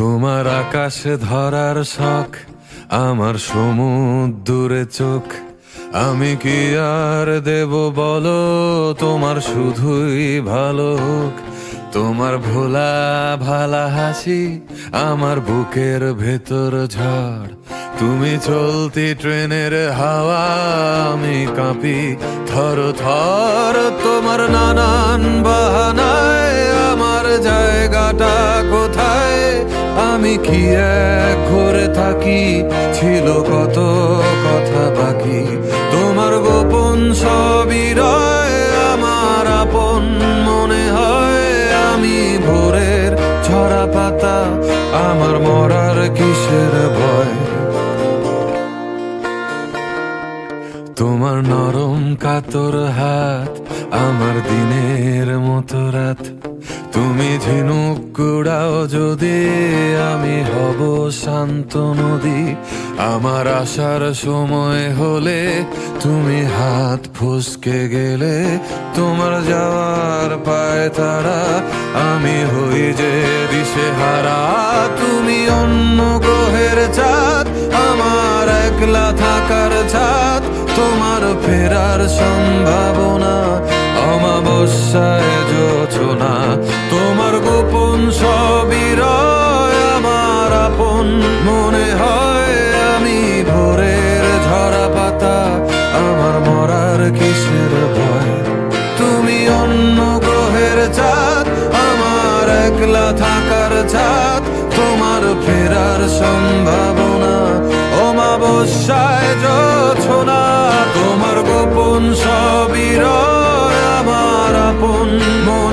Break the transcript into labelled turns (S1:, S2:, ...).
S1: তোমার আকাশে ধরার শখ, আমার সমুদ্রে চোখ। আমি কি আর দেব বলো, তোমার শুধুই ভালো হোক। তোমার ভোলা ভালা হাসি আমার বুকের ভেতর ঝড়। তুমি চলতি ট্রেনের হাওয়া, আমি কাঁপি থর থর। তোমার নানান বাহানায় আমার জায়গাটা কোথায়? আমি কি এক ঘরে থাকি, ছিল কত কথা বাকি। তোমার গোপন সবই রয়, আমার আপন মনে হয়। আমি ভোরের ঝরা পাতা, আমার মরার কিসের ভয়? তোমার নরম কাতর হাত আমার দিনের মতো রাত। তুমি ঝিনুক কুড়াও যদি, আমি হব শান্ত নদী। আমার আসার সময় হলে তুমি হাত ফসকে গেলে। তোমার যাওয়ার পায় তারা, আমি হই যে দিশেহারা। তুমি অন্য গ্রহের চাঁদ, আমার একলা থাকার ছাদ। তোমার ফেরার সম্ভাবনা, অমাবস্যায় জোছনা। তোমার গোপন সবই রয়, আমার আপন মনে হয়। আমি ভোরের ঝরা পাতা, আমার মরার কিসের ভয়? তুমি অন্য গ্রহের চাঁদ, আমার একলা থাকার ছাদ। তোমার ফেরার সম্ভাবনা, অমাবস্যায় জোছনা। তোমার গোপন সবই রয়, আমার আপন মনে